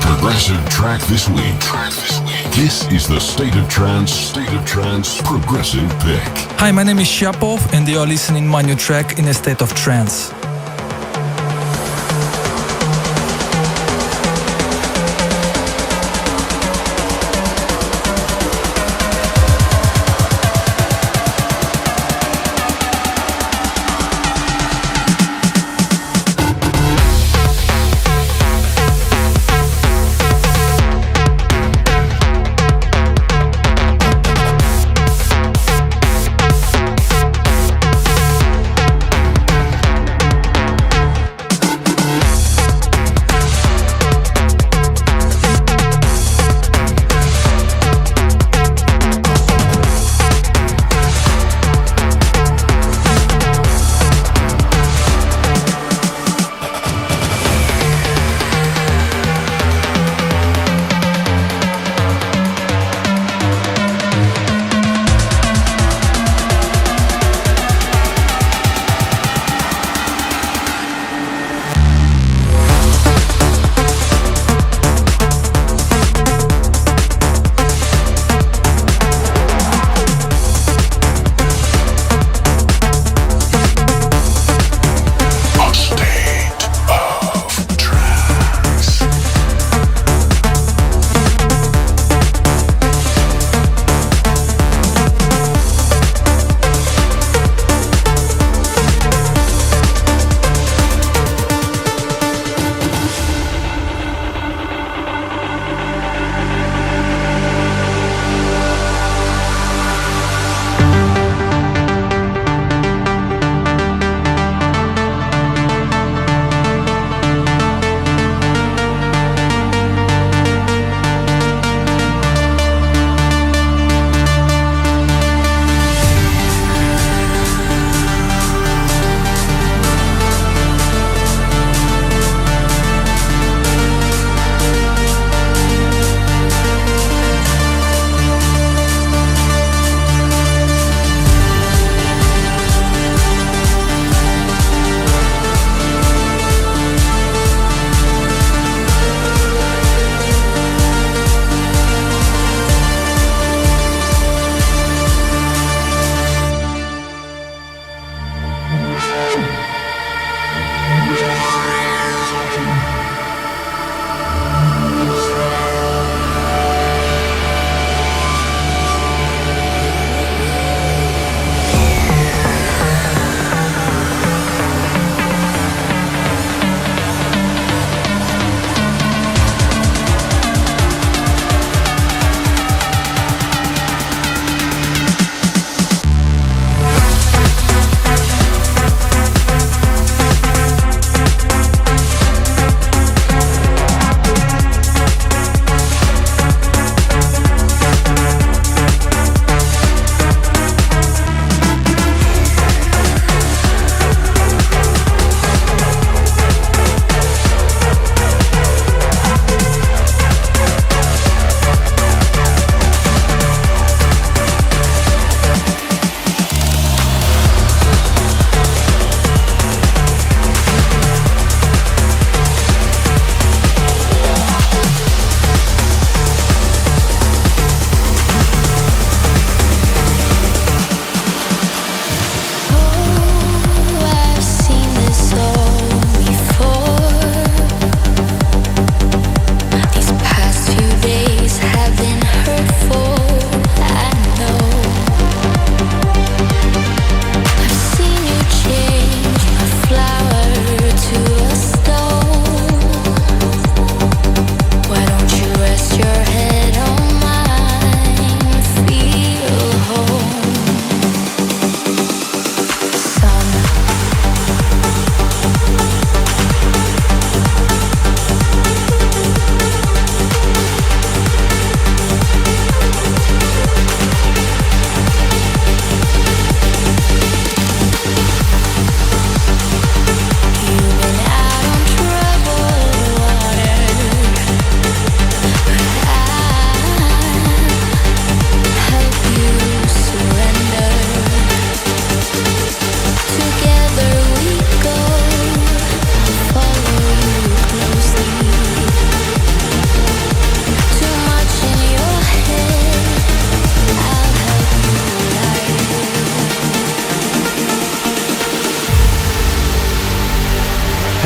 progressive track this week. This is the State of Trance progressive pick. Hi, my name is Shapov and you are listening my new track in a state of trance.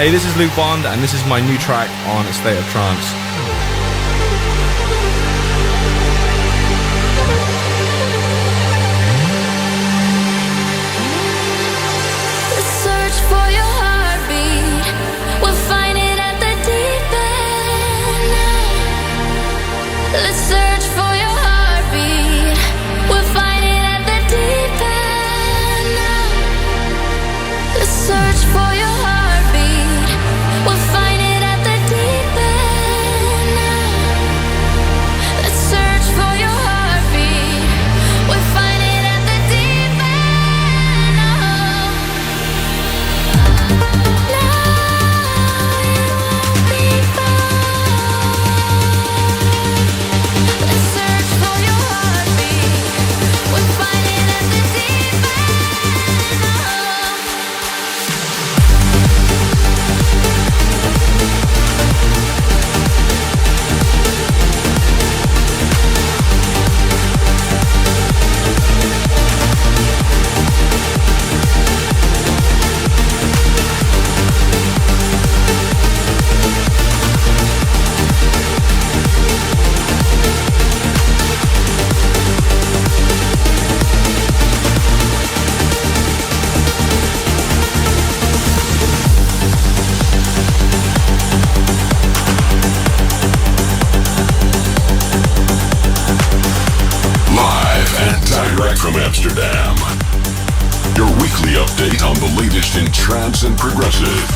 Hey, this is Luke Bond, and this is my new track on State of Trance. Search for your heartbeat. We'll find it at the deep end. Let's search for your heartbeat. We'll find it at the deep end. Let's search for your heartbeat. We'll find it at the deep end. Let's search for your heartbeat. We'll find it at the deep end. Let's search for your heartbeat. We'll find it at the deep end. Live and direct from Amsterdam. Your weekly update on the latest in trance and progressive.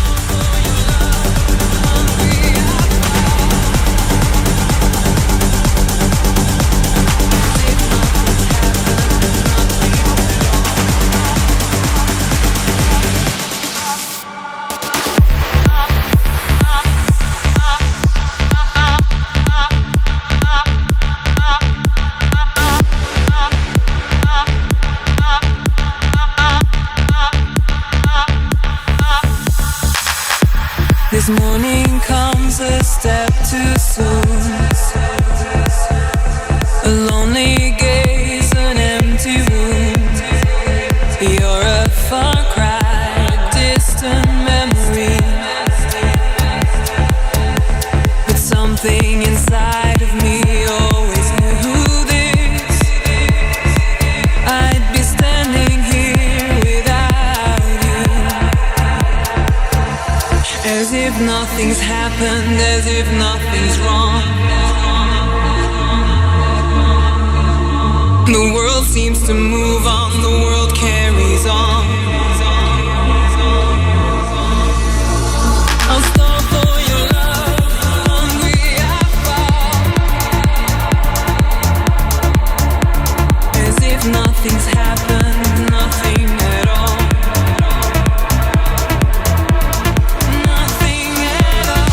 This morning comes a step too soon. A lonely gaze, an empty room. You're a far cry, a distant memory. But something inside of me always knew this. I'd be standing here without you. As if nothing's happened, as if nothing's wrong. The world seems to move on, the world carries on. I'll stop for your love, hungry I fall. As if nothing's happened, nothing at all. Nothing at all.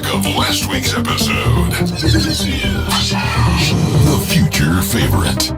track of last week's episode. This is the future favorite.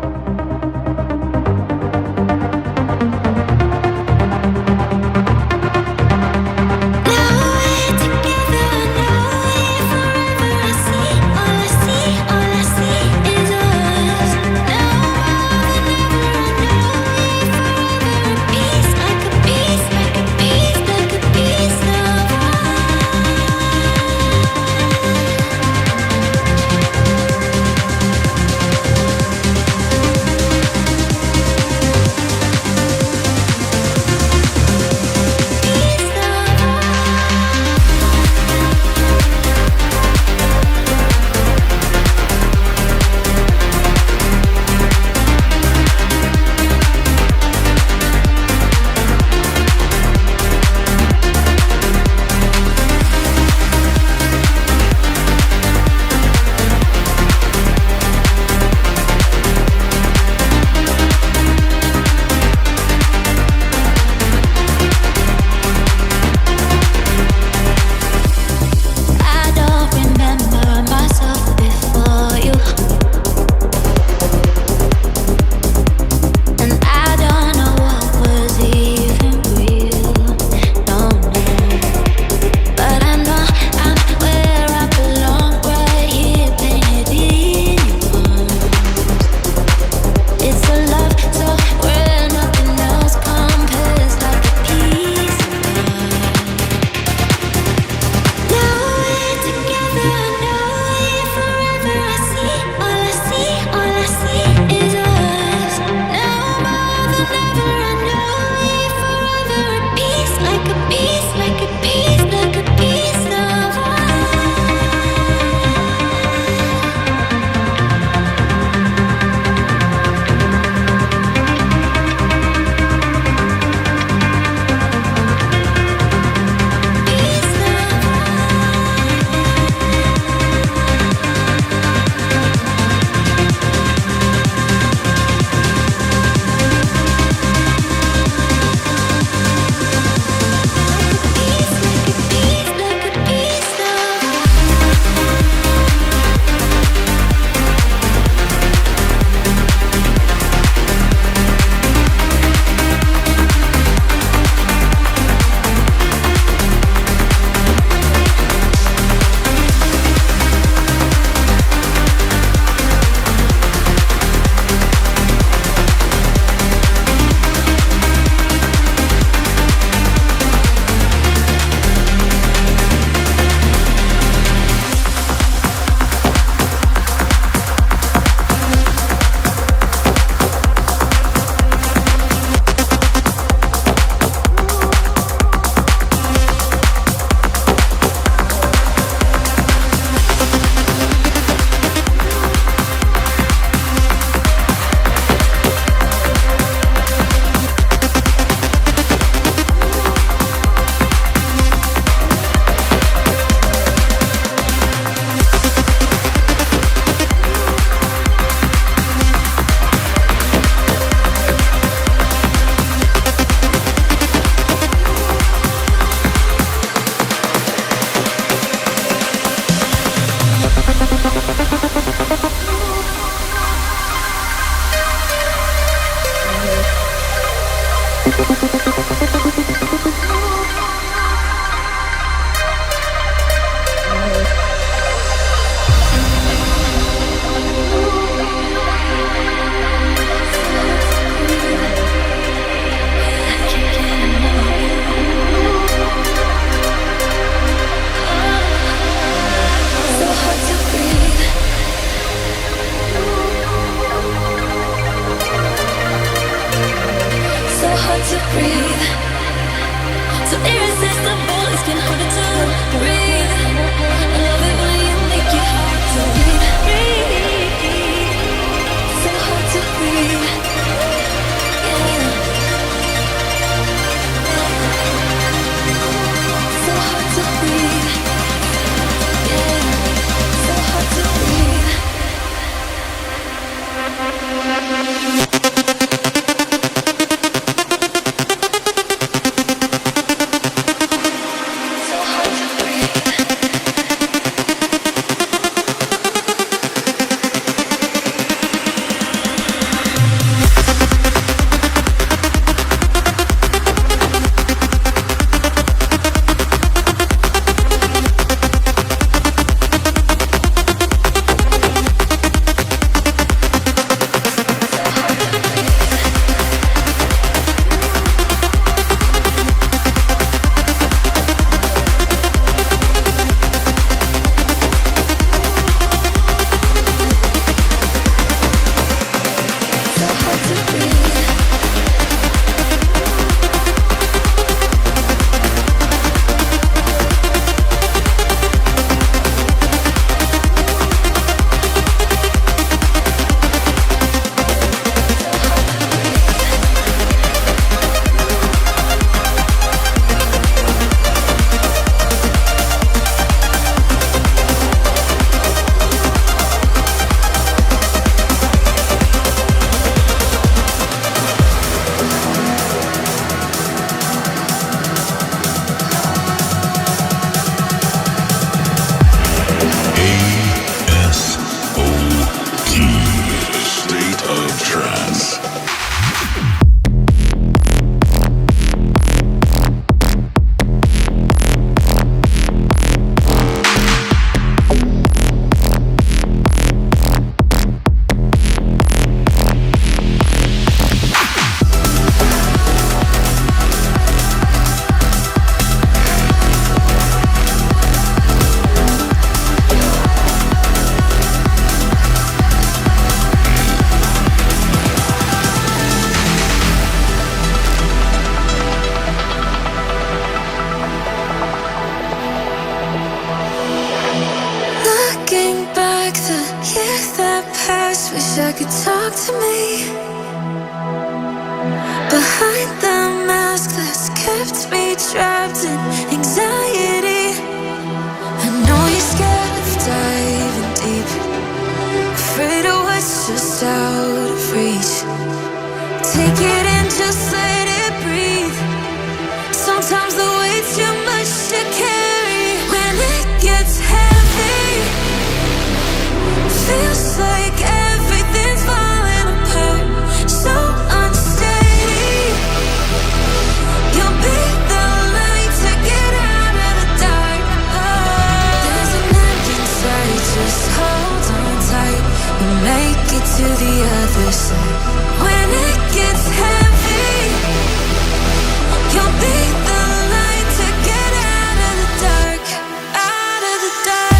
So hard to breathe. talk to me. Behind the mask that's kept me trapped in anxiety. I know you're scared of diving deep, afraid of what's just out of reach. Take it in, just let it breathe. Sometimes the weight's too much to carry. When it gets heavy, feels like everything's falling apart. So unsteady. You'll be the light to get out of the dark. There's an end inside, just hold on tight. We'll make it to the other side. When it gets heavy, you'll be the light to get out of the dark. Out of the dark.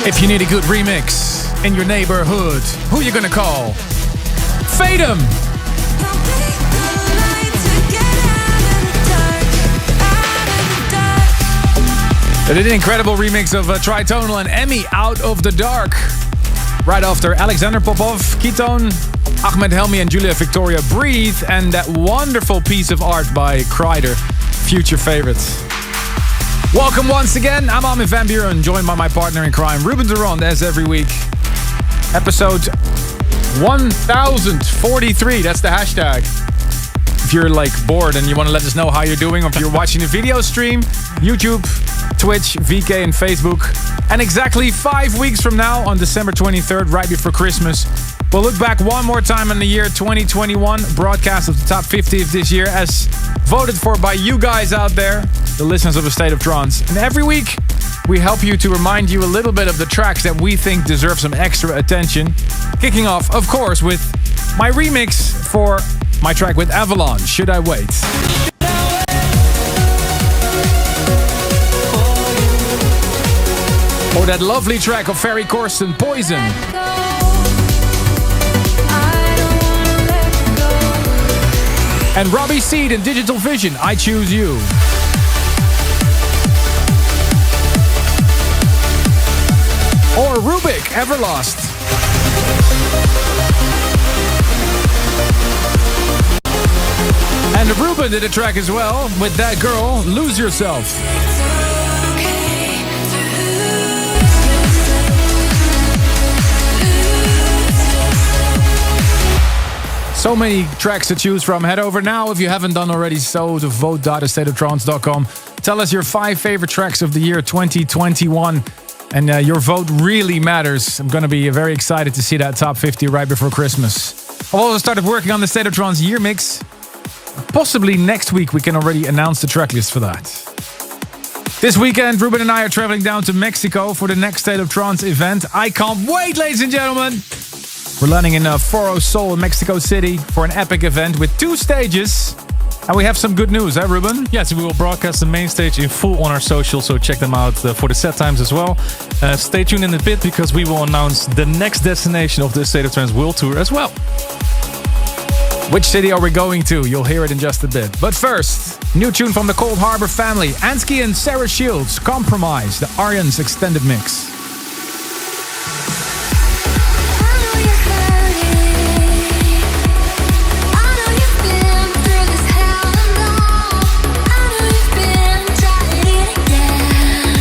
If you need a good remix in your neighborhood, who you gonna call? Fatum! They did an incredible remix of Tritonal and Emmy, Out of the Dark. Right after Alexander Popov, Ketone, Ahmed Helmi and Julia Victoria, Breathe, and that wonderful piece of art by Kreider, future favorites. Welcome once again, I'm Armin van Buuren, joined by my partner in crime, Ruben Durand, as every week. Episode 1043, that's the hashtag. If you're like bored and you want to let us know how you're doing, or if you're watching the video stream, YouTube, Twitch, VK and Facebook. And exactly 5 weeks from now, on December 23rd, right before Christmas, we'll look back one more time on the year 2021, broadcast of the top 50 of this year, as voted for by you guys out there, the listeners of A State of Trance. And every week, we help you to remind you a little bit of the tracks that we think deserve some extra attention. Kicking off, of course, with my remix for my track with Avalon, Should I Wait? Or that lovely track of Ferry Corsten, Poison. And Robbie Seed and Digital Vision, I Choose You. Or Rubik, Everlast. And Ruben did a track as well with That Girl, Lose Yourself. So many tracks to choose from. Head over now if you haven't done already so to vote.astateoftrance.com. Tell us your 5 favorite tracks of the year 2021. And your vote really matters. I'm going to be very excited to see that top 50 right before Christmas. I've also started working on the State of Trance year mix. Possibly next week we can already announce the tracklist for that. This weekend, Ruben and I are traveling down to Mexico for the next State of Trance event. I can't wait, ladies and gentlemen! We're landing in Foro Sol in Mexico City for an epic event with 2 stages. And we have some good news, eh, Ruben? Yes, we will broadcast the main stage in full on our socials, so check them out for the set times as well. Stay tuned in a bit because we will announce the next destination of the State of Trance World Tour as well. Which city are we going to? You'll hear it in just a bit. But first, new tune from the Cold Harbor family, Ansky and Sarah Shields, Compromise, the Aryans extended mix. Yeah.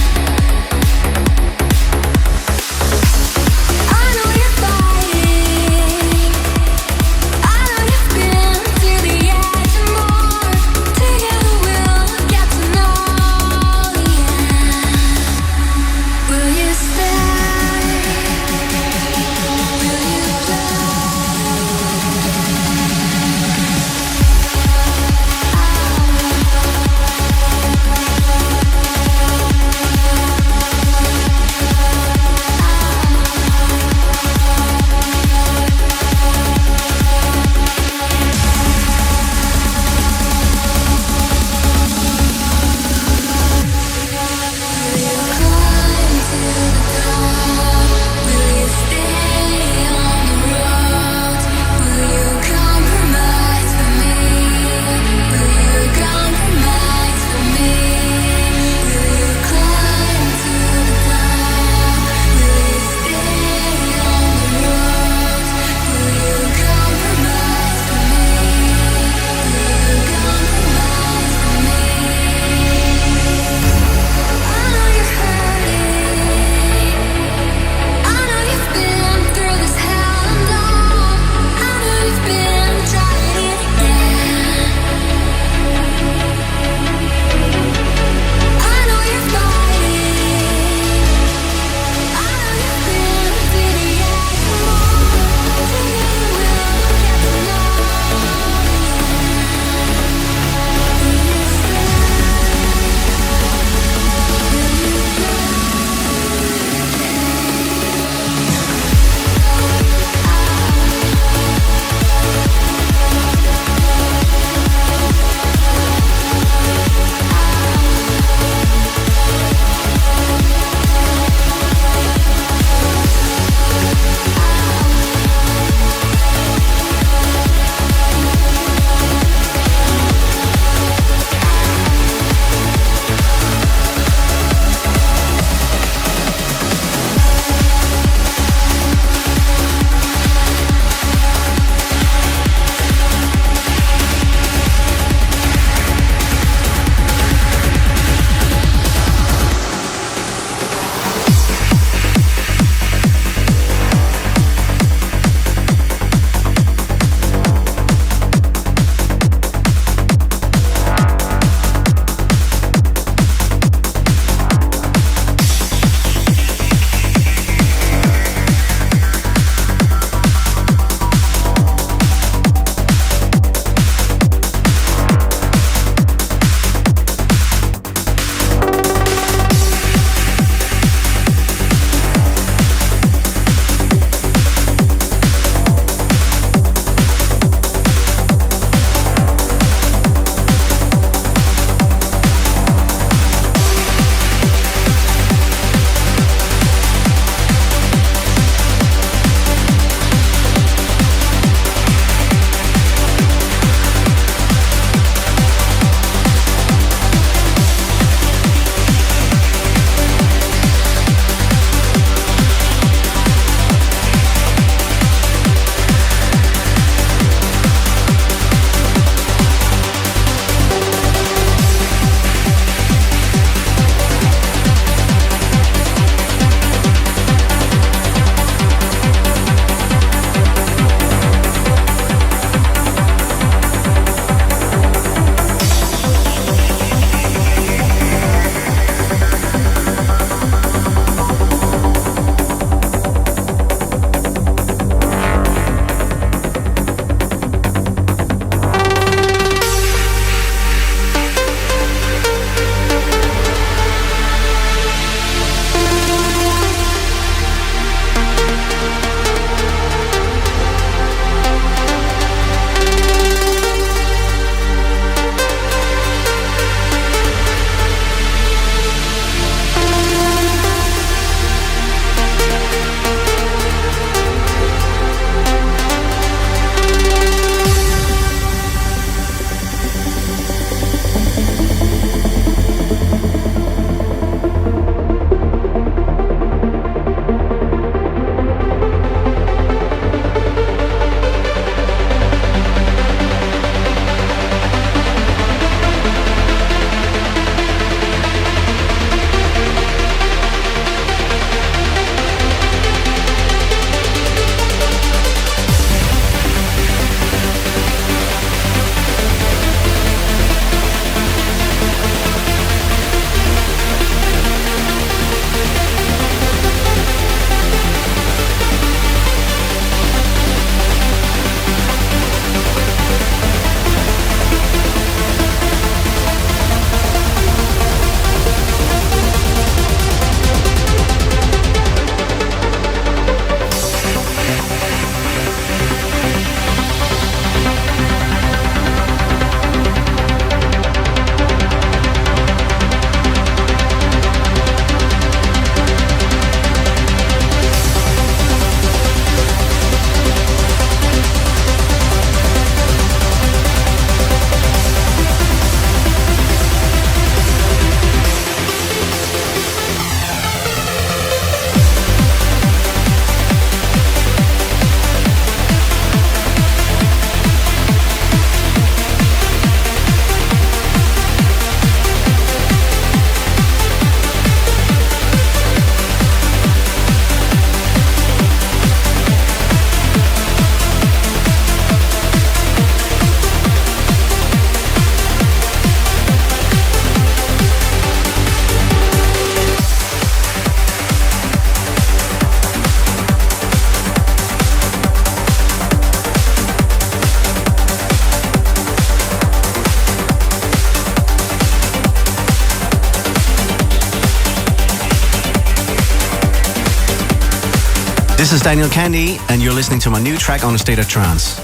This is Daniel Candy, and you're listening to my new track on A State of Trance.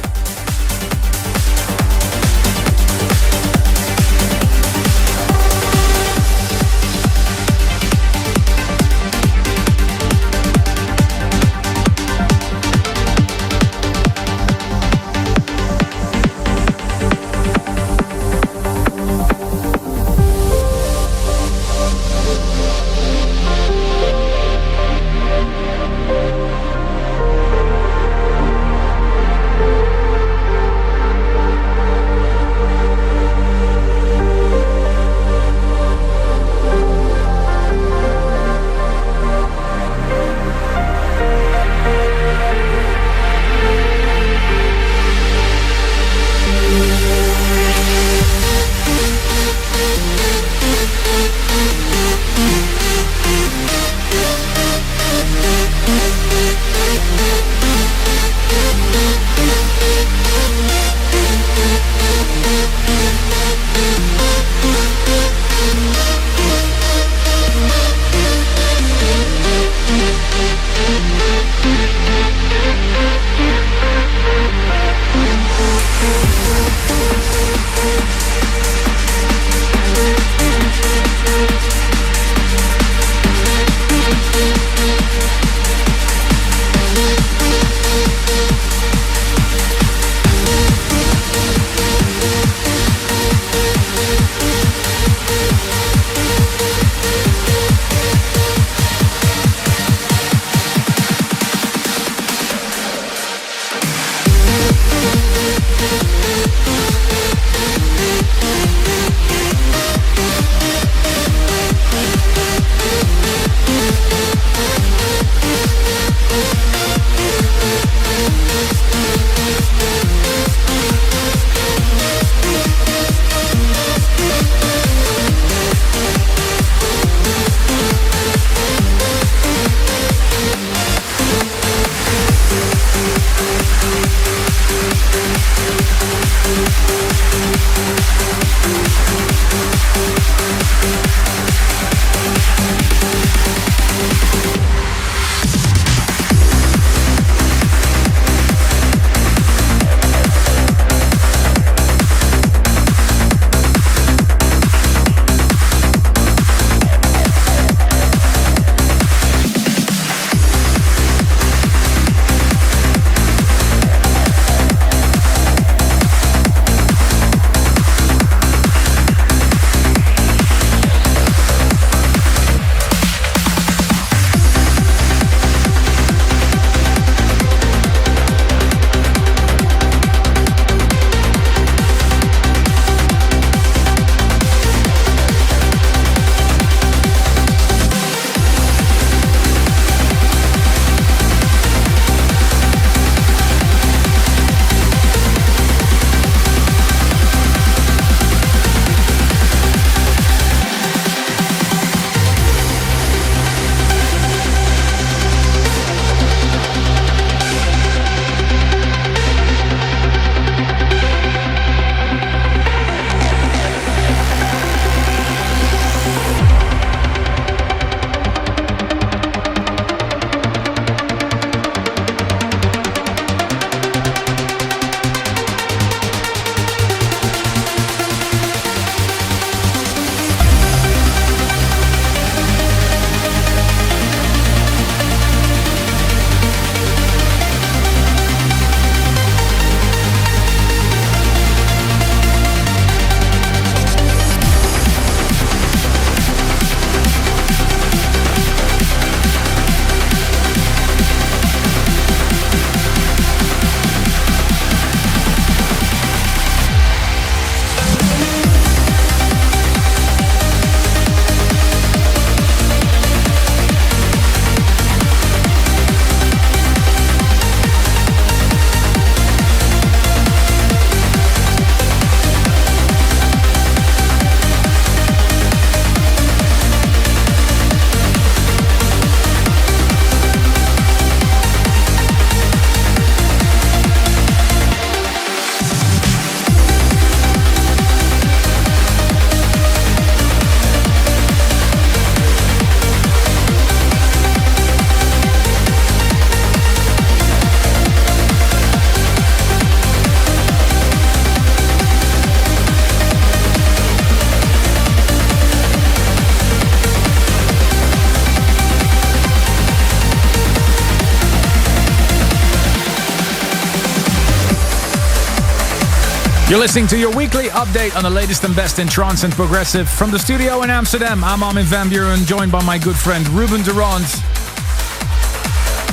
You're listening to your weekly update on the latest and best in trance and progressive. From the studio in Amsterdam, I'm Armin van Buuren, joined by my good friend Ruben Durand.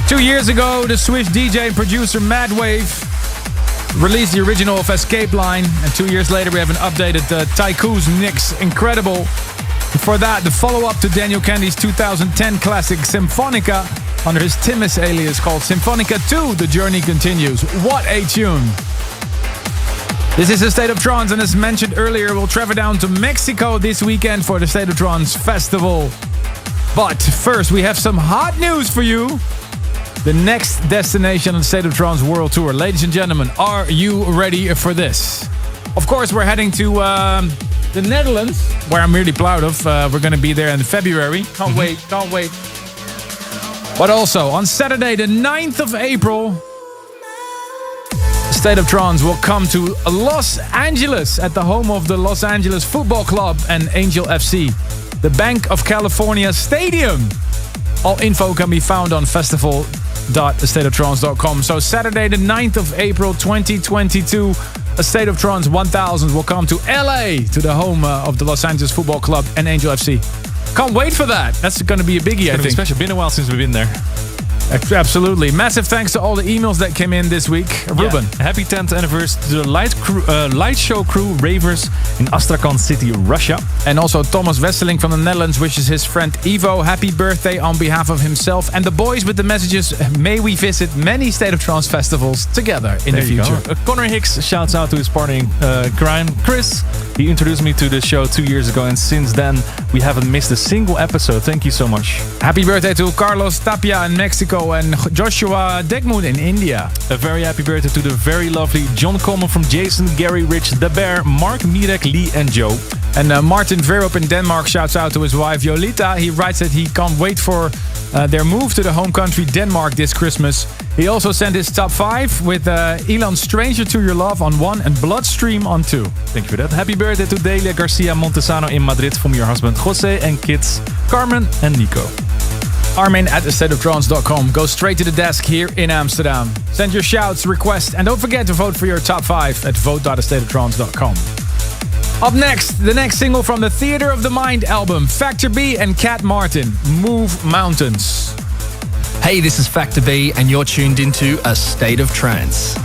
2 years ago, the Swiss DJ and producer Madwave released the original of Escape Line. And 2 years later, we have an updated Taiku's Nix Incredible. Before that, the follow-up to Daniel Candy's 2010 classic Symphonica under his Timus alias called Symphonica 2, The Journey Continues. What a tune! This is the State of Trance, and as mentioned earlier, we'll travel down to Mexico this weekend for the State of Trance Festival. But first, we have some hot news for you. The next destination on the State of Trance World Tour. Ladies and gentlemen, are you ready for this? Of course, we're heading to the Netherlands, where I'm really proud of. We're going to be there in February. Can't wait. But also, on Saturday, the 9th of April... State of Trance will come to Los Angeles at the home of the Los Angeles Football Club and Angel FC, the Bank of California Stadium. All info can be found on festival.astateoftrance.com. So Saturday the 9th of April 2022, a State of Trance 1000 will come to LA, to the home of the Los Angeles Football Club and Angel FC. Can't wait for that. That's going to be a biggie, I think. Especially been a while since we've been there. Absolutely. Massive thanks to all the emails that came in this week. Ruben. Yeah. Happy 10th anniversary to the light show crew Ravers in Astrakhan City, Russia. And also Thomas Wesseling from the Netherlands wishes his friend Ivo happy birthday on behalf of himself and the boys with the messages, may we visit many State of Trance festivals together in the future. Connor Hicks shouts out to his partner in crime, Chris. He introduced me to the show 2 years ago, and since then we haven't missed a single episode. Thank you so much. Happy birthday to Carlos Tapia in Mexico and Joshua Degmoon in India. A very happy birthday to the very lovely John Coleman from Jason, Gary, Rich, The Bear, Mark, Mirek, Lee and Joe. And Martin Verop in Denmark shouts out to his wife Jolita. He writes that he can't wait for their move to the home country Denmark this Christmas. He also sent his top 5 with Elan Stranger to Your Love on 1 and Bloodstream on 2. Thank you for that. Happy birthday to Delia Garcia Montesano in Madrid from your husband Jose and kids Carmen and Nico. Armin at thestateoftrance.com. Go straight to the desk here in Amsterdam. Send your shouts, requests, and don't forget to vote for your top 5 at vote.thestateoftrance.com. Up next, the next single from the Theater of the Mind album, Factor B and Cat Martin, Move Mountains. Hey, this is Factor B, and you're tuned into A State of Trance.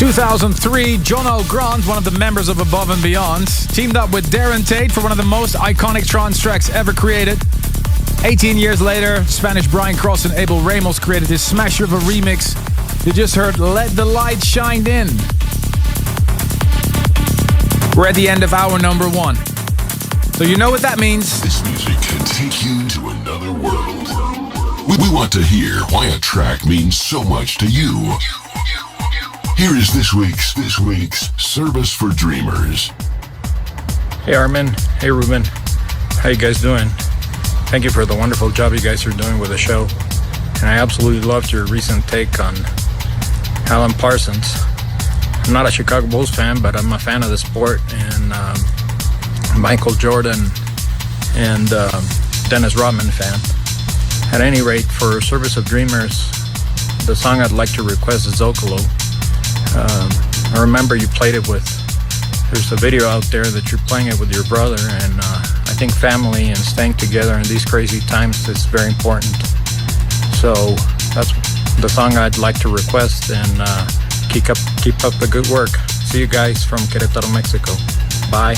2003, John O'Grant, one of the members of Above and Beyond, teamed up with Darren Tate for one of the most iconic trance tracks ever created. 18 years later, Spanish Brian Cross and Abel Ramos created this smasher of a remix. You just heard Let the Light Shine In. We're at the end of hour number 1. So you know what that means. This music can take you to another world. We want to hear why a track means so much to you. Here is this week's Service for Dreamers. Hey Armin, hey Ruben, how you guys doing? Thank you for the wonderful job you guys are doing with the show. And I absolutely loved your recent take on Alan Parsons. I'm not a Chicago Bulls fan, but I'm a fan of the sport, and Michael Jordan and Dennis Rodman fan. At any rate, for Service of Dreamers, the song I'd like to request is Zocalo. I remember you played it with, there's a video out there that you're playing it with your brother, and I think family and staying together in these crazy times is very important. So that's the song I'd like to request, and keep up the good work. See you guys from Querétaro, Mexico. Bye.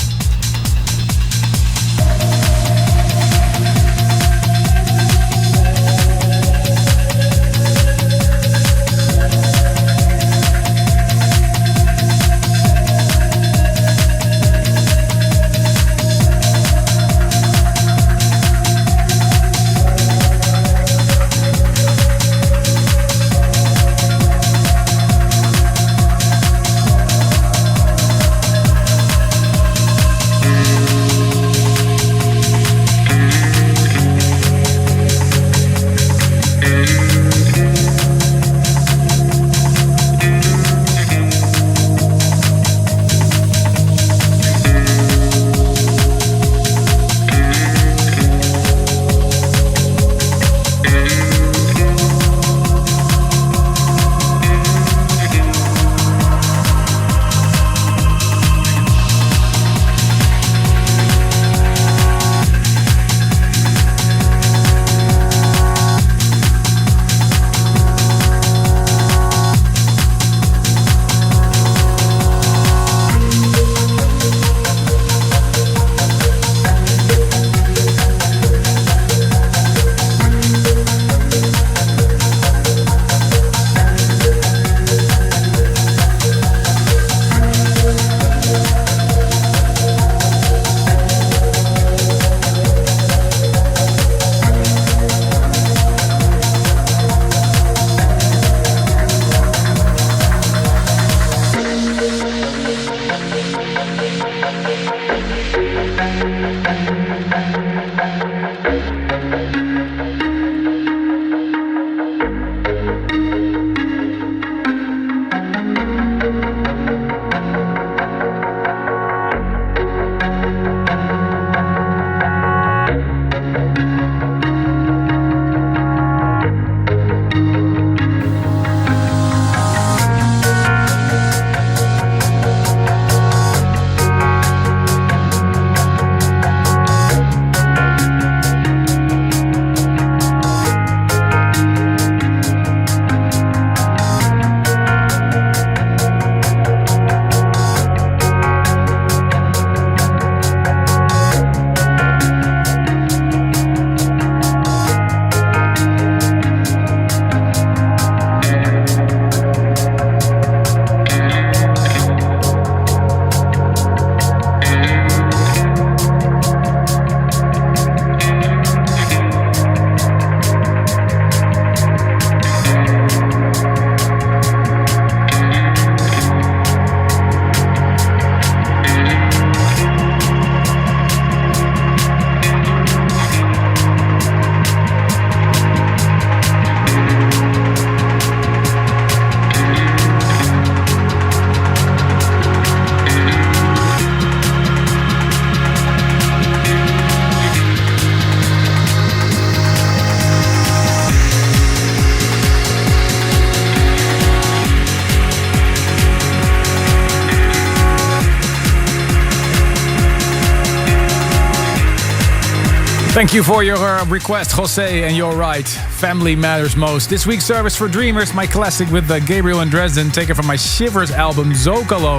Thank you for your request, Jose, and you're right. Family matters most. This week's Service for Dreamers, my classic with Gabriel and Dresden, taken from my Shivers album, Zocalo.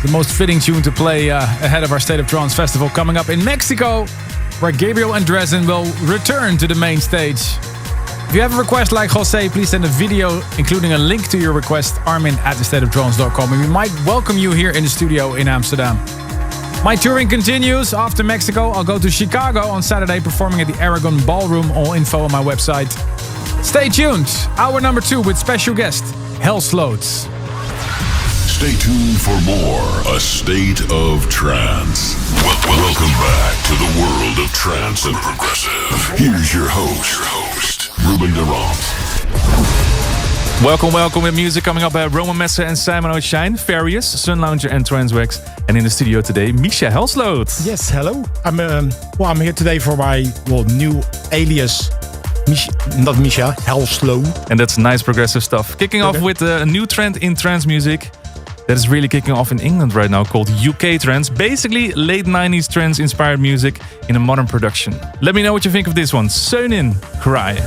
The most fitting tune to play ahead of our State of Trance festival coming up in Mexico, where Gabriel and Dresden will return to the main stage. If you have a request like Jose, please send a video including a link to your request, armin@thestateoftrance.com, and we might welcome you here in the studio in Amsterdam. My touring continues. After Mexico, I'll go to Chicago on Saturday, performing at the Aragon Ballroom. All info on my website. Stay tuned. Hour number 2 with special guest, Hellsloats. Stay tuned for more A State of Trance. Welcome back to the world of trance and progressive. Here's your host, Ruben Durant. Welcome with music coming up by Roman Messer and Simon O'Shine, Farius, Sun Lounger and Transwax. And in the studio today, Misha Hellsloot. Yes, hello. I'm here today for my new alias, not Misha, Hellsloot. And that's nice progressive stuff. Kicking off with a new trend in trance music that is really kicking off in England right now, called UK trance. Basically, late 90s trance inspired music in a modern production. Let me know what you think of this one. Sönin, Cry.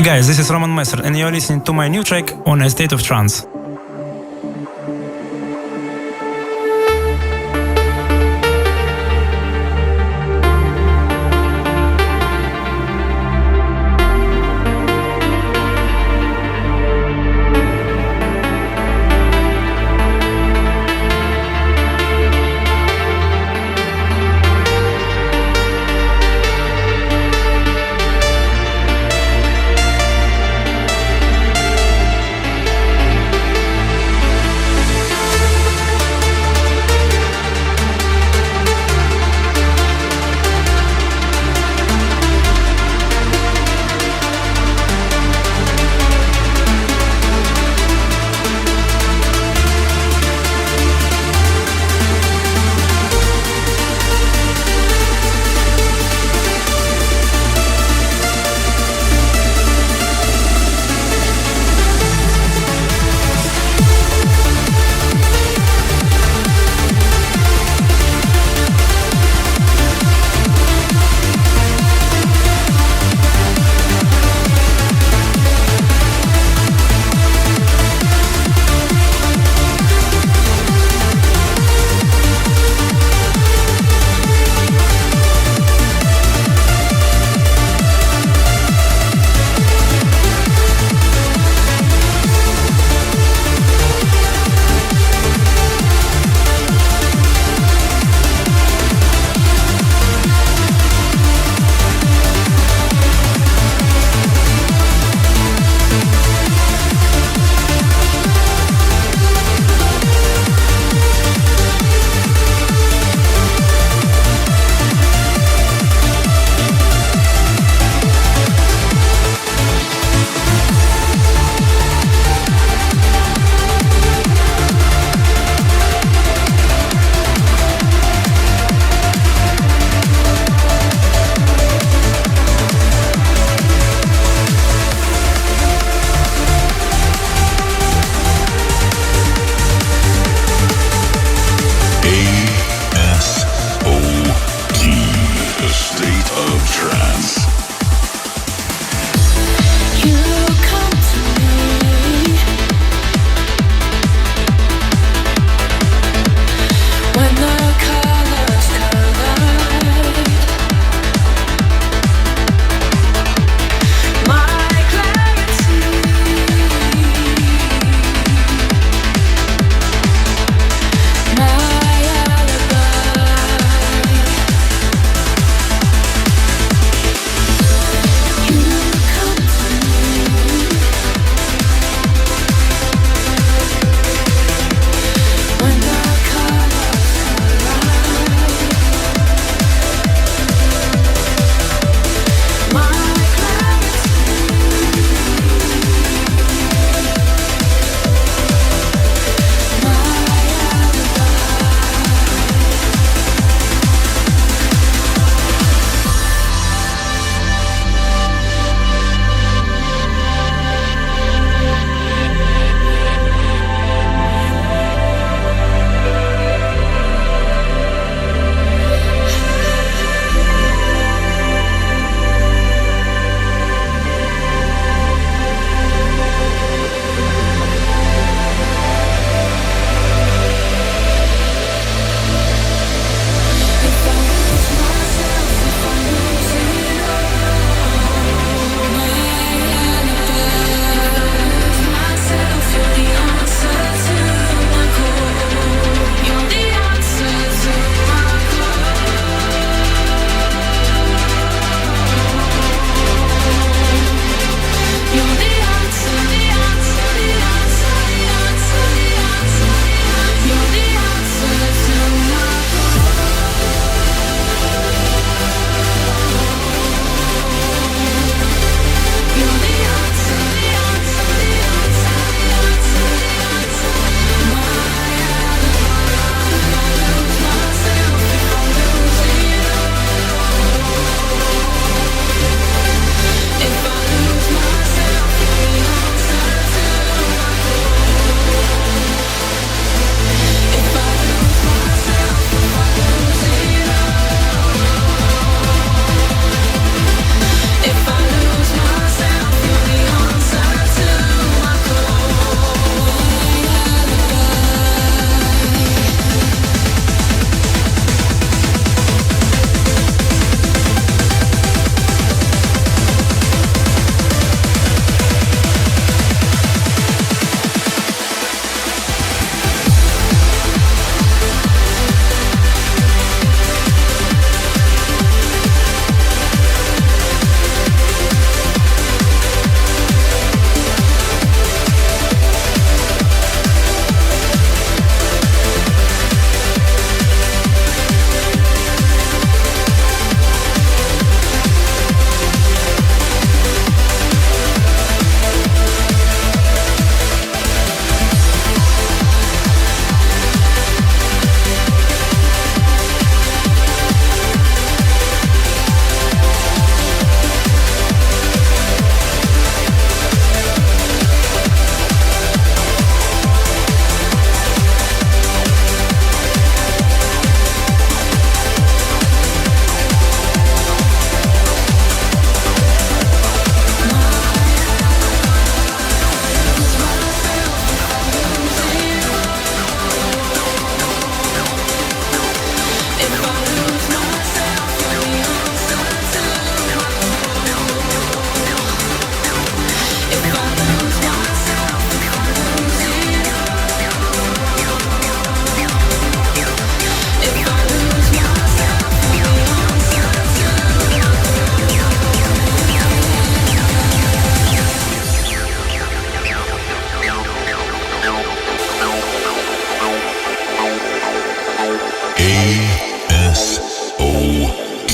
guys, this is Roman Messer and you're listening to my new track on A State of Trance.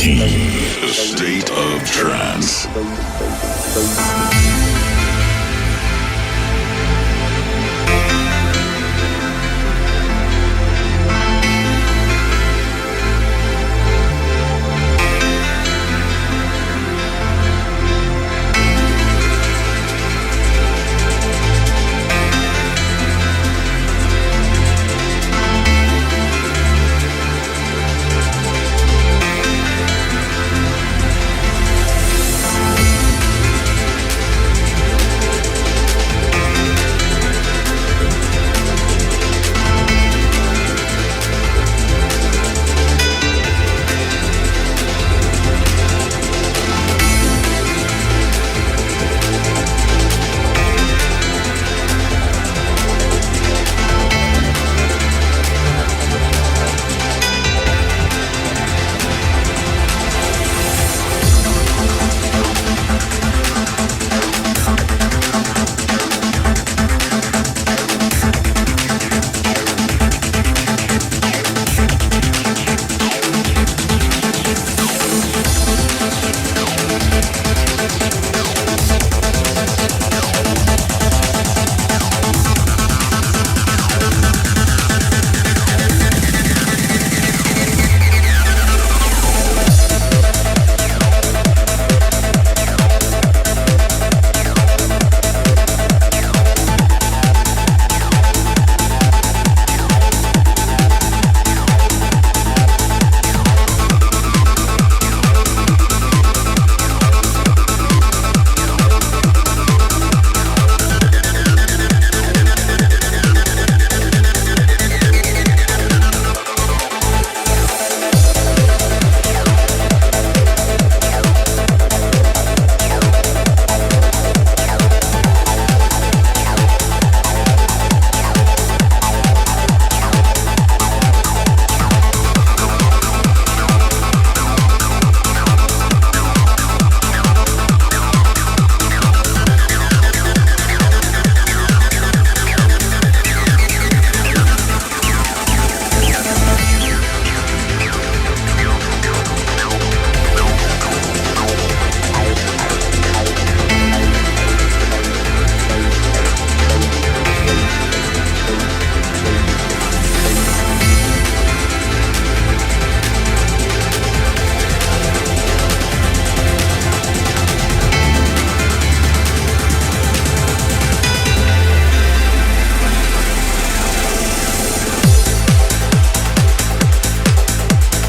A state of trance.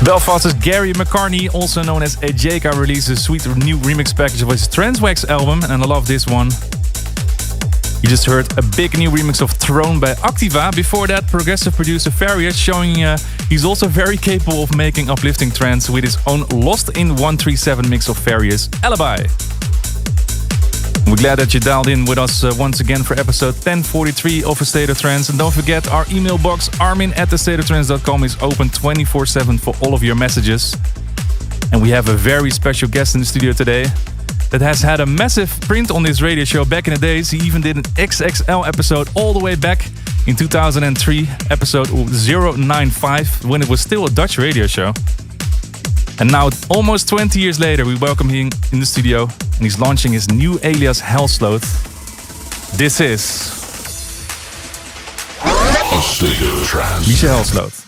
Belfast's Gary McCartney, also known as AJK, released a sweet new remix package of his Transwax album, and I love this one. You just heard a big new remix of Throne by Activa. Before that, progressive producer Farius showing he's also very capable of making uplifting trance with his own Lost in 137 mix of Farius, Alibi. We're glad that you dialed in with us once again for episode 1043 of A State of Trance. And don't forget, our email box, armin@astateoftrance.com, is open 24/7 for all of your messages. And we have a very special guest in the studio today that has had a massive print on this radio show back in the days. He even did an XXL episode all the way back in 2003, episode 095, when it was still a Dutch radio show. And now, almost 20 years later, we welcome him in the studio, and he's launching his new alias Hellsloth. This is A State of Trance. Michel Hellsloth.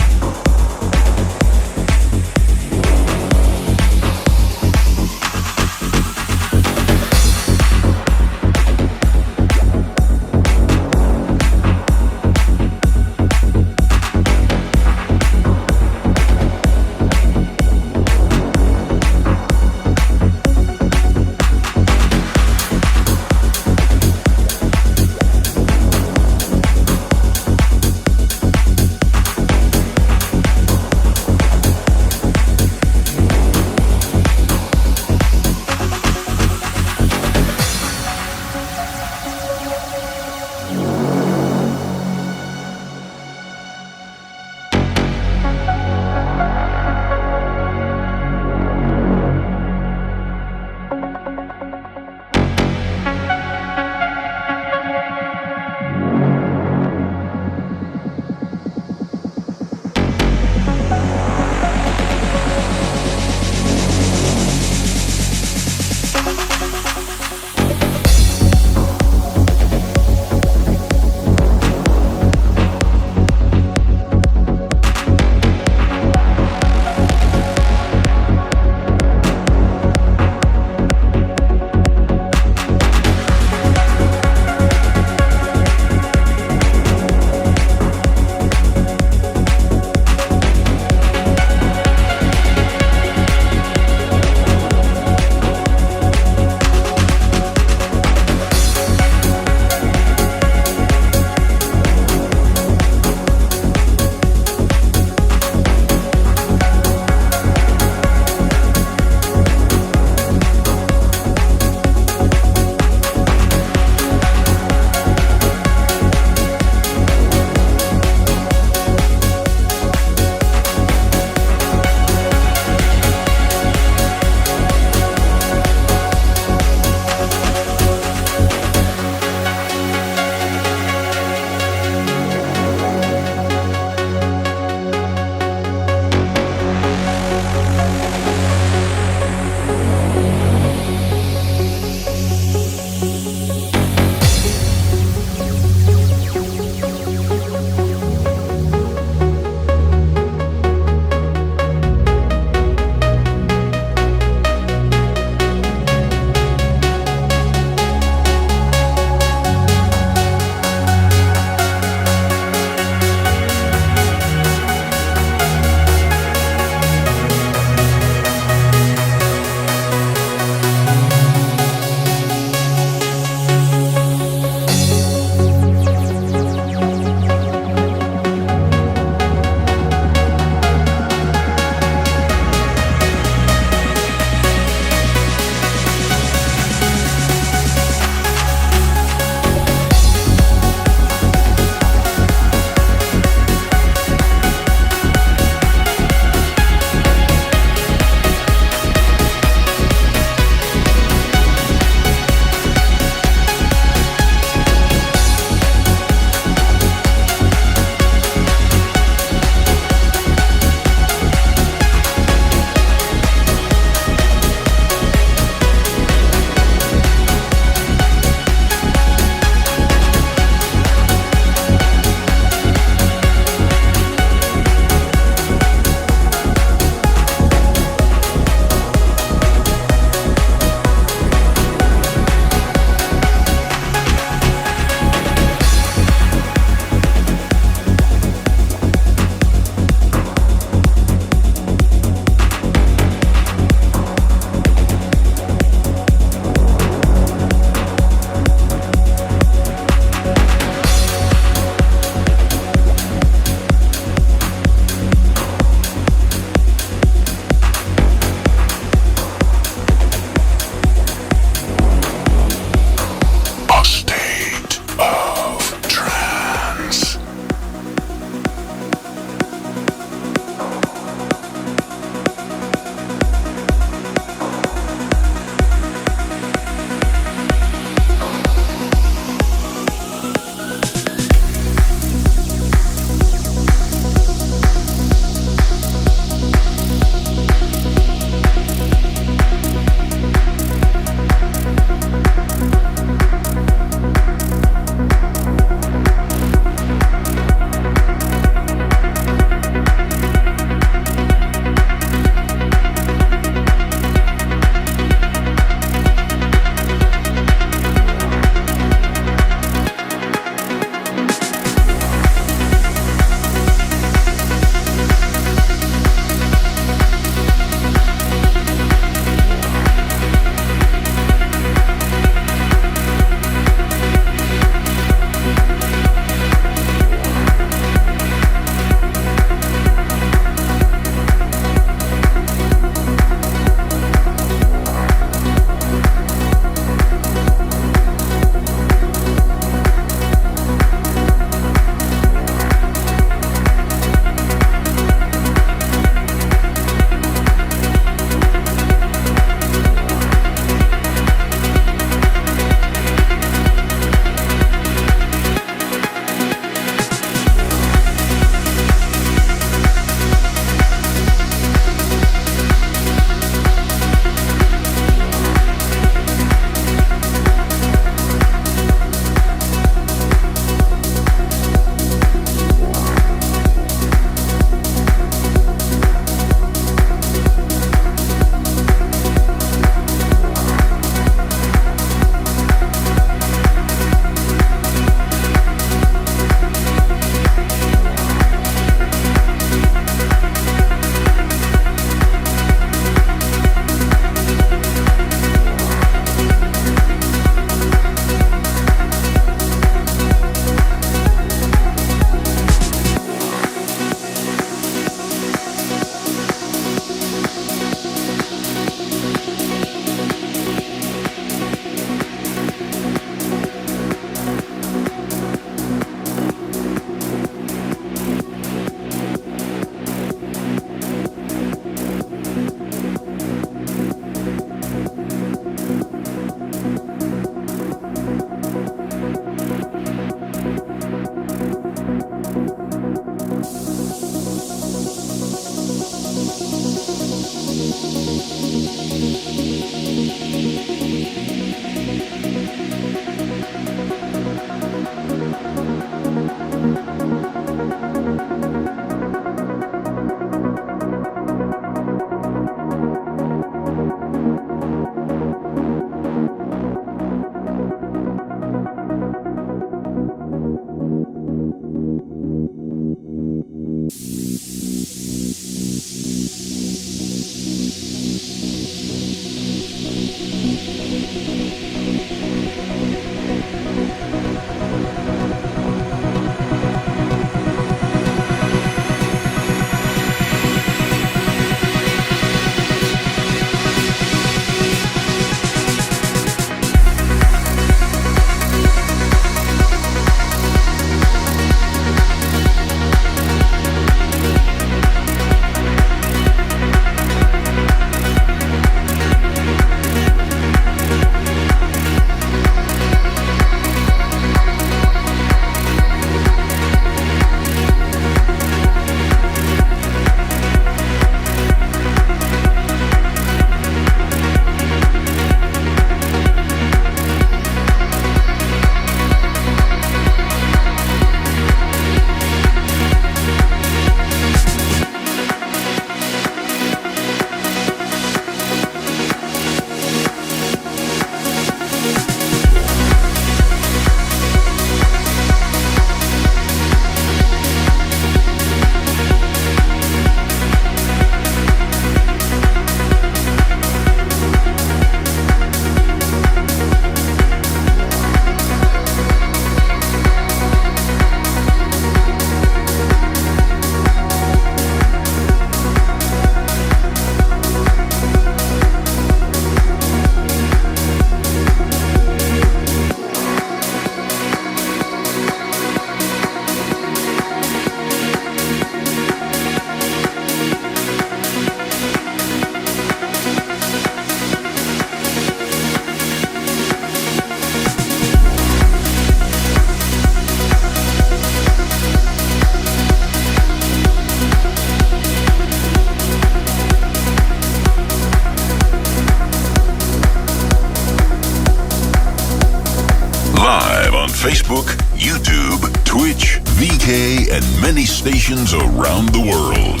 Live on Facebook, YouTube, Twitch, VK, and many stations around the world.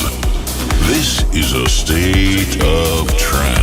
This is a state of trance.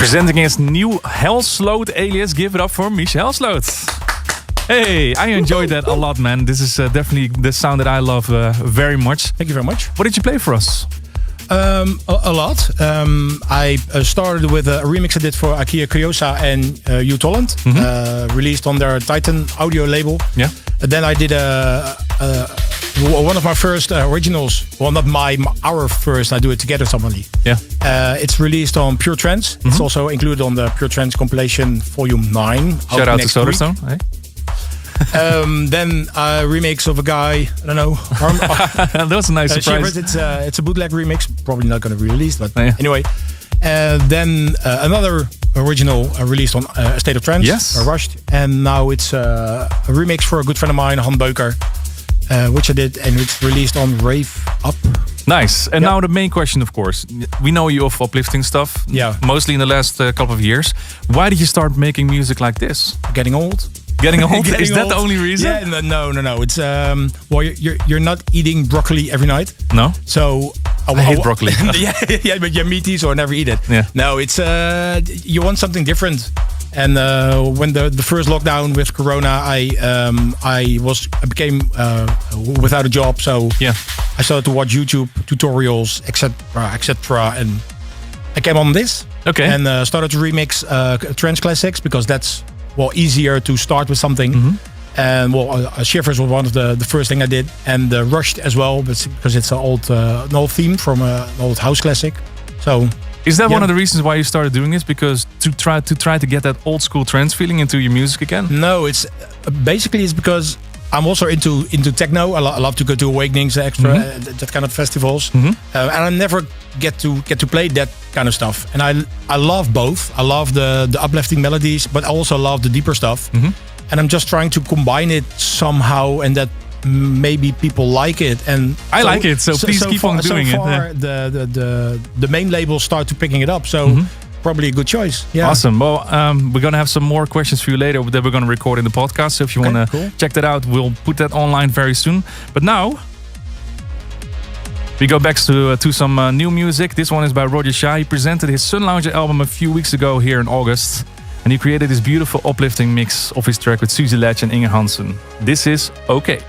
Presenting his new Hellsloot alias, give it up for Michel Sloot. Hey, I enjoyed that a lot, man. This is definitely the sound that I love very much. Thank you very much. What did you play for us? A lot. I started with a remix I did for Akira Kyosa and Hugh Tolland, released on their Titan audio label. Yeah. Then I did one of my first originals. Well, not our first. I do it together somebody. Yeah. It's released on Pure Trance. It's also included on the Pure Trance compilation Volume 9. Shout out to Solarstone. Hey? Then a remix of a guy, I don't know. That was a nice surprise. It's a bootleg remix, probably not going to be released, but anyway. Then another original released on A State of Trance, yes. Rushed. And now it's a remix for a good friend of mine, Han Beuker, which I did, and it's released on Rave Up. Nice. And now the main question, of course. We know you of uplifting stuff, mostly in the last couple of years. Why did you start making music like this? Getting old. Getting old? Is that the only reason? Yeah, no. It's well, you're not eating broccoli every night. No. So I hate broccoli. yeah, but you meat so I never eat it. Yeah. No, it's you want something different. And when the first lockdown with Corona, I became without a job. So I started to watch YouTube tutorials, etc. And I came on this. Okay. And started to remix trance classics because that's easier to start with something. And Shivers was one of the first thing I did, and Rushed as well, because it's an old theme from an old house classic. So is that one of the reasons why you started doing this? Because to try to get that old school trance feeling into your music again? No, it's basically because I'm also into techno. I love to go to Awakenings, that kind of festivals, and I never get to play that kind of stuff. And I love both. I love the uplifting melodies, but I also love the deeper stuff. And I'm just trying to combine it somehow, and that maybe people like it. And I like it, so please keep on doing it. So far, the main labels start to picking it up. So. Probably a good choice. Yeah. Awesome. Well, we're going to have some more questions for you later that we're going to record in the podcast. So if you want to check that out, we'll put that online very soon. But now, we go back to some new music. This one is by Roger Shah. He presented his Sun Lounger album a few weeks ago here in August. And he created this beautiful uplifting mix of his track with Suzy Ledge and Inge Hansen. This is Okay.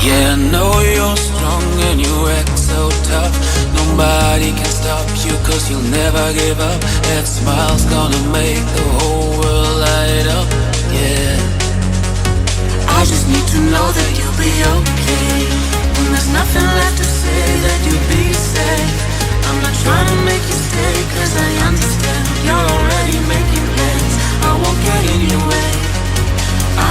Yeah, I know you're strong and you act so tough. Nobody can stop you cause you'll never give up. That smile's gonna make the whole world light up. Yeah, I just need to know that you'll be okay. When there's nothing left to say, that you'll be safe. I'm not trying to make you stay cause I understand you're already making plans. I won't get in your way.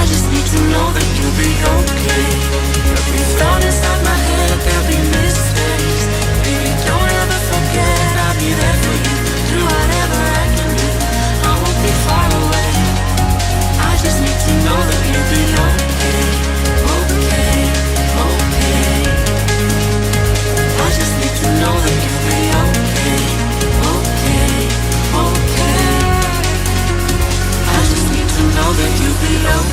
I just need to know that you'll be okay. Every thought inside my head, there'll be mistakes. Baby, don't ever forget I'll be there for you. Do whatever I can do, I won't be far away. I just need to know that you'll be okay. Okay, okay. I just need to know that you'll be okay. Okay, okay. I just need to know that you'll be okay.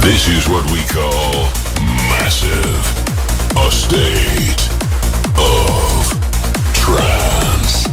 This is what we call massive. A state of trance.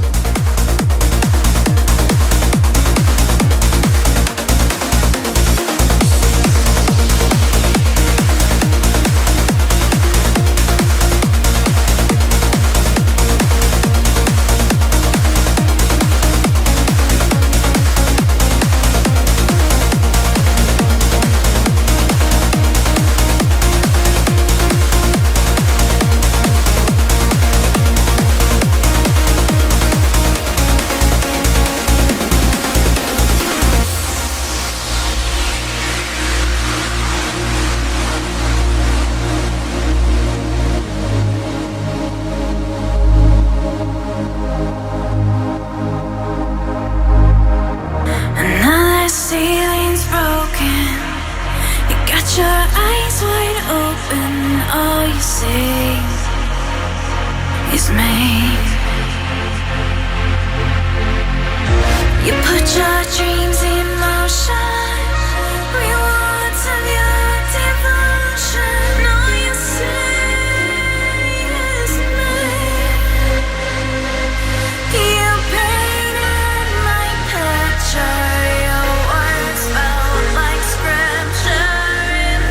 Your words felt like scripture in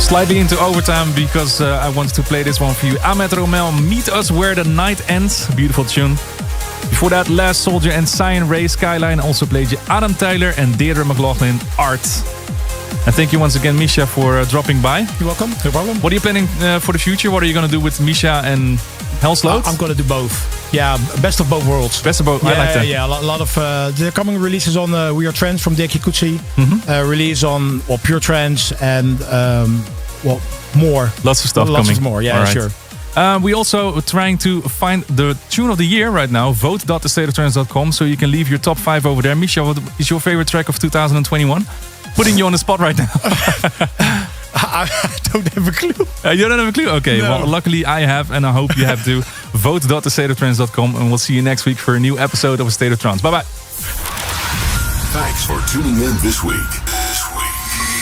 Slightly into overtime because I wanted to play this one for you. Ahmed Romel, Meet Us Where the Night Ends. Beautiful tune. Before that, Last Soldier and Cyan Ray Skyline also played you. Adam Tyler and Deirdre McLaughlin, Art. And thank you once again, Misha, for dropping by. You're welcome, no problem. What are you planning for the future? What are you going to do with Misha and Hell's Load? I'm going to do both. Yeah, best of both worlds. Best of both, yeah, I like that. Yeah, a lot of the coming releases on We Are Trance from Deki Kutsi. Release on Pure Trance and more. Lots of stuff Lots coming. Of more, yeah, right. sure. We also trying to find the tune of the year right now. Vote.thestateoftrance.com, so you can leave your top 5 over there. Misha, what is your favorite track of 2021? Putting you on the spot right now. I don't have a clue. You don't have a clue? Okay, No. well, luckily I have, and I hope you have too. Vote.thestateoftrance.com, and we'll see you next week for a new episode of A State of Trance. Bye-bye. Thanks for tuning in this week.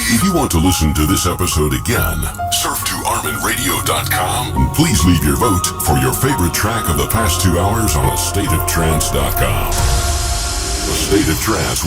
If you want to listen to this episode again, surf to ArminRadio.com and please leave your vote for your favorite track of the past 2 hours on AstateOfTrance.com. A State of Trance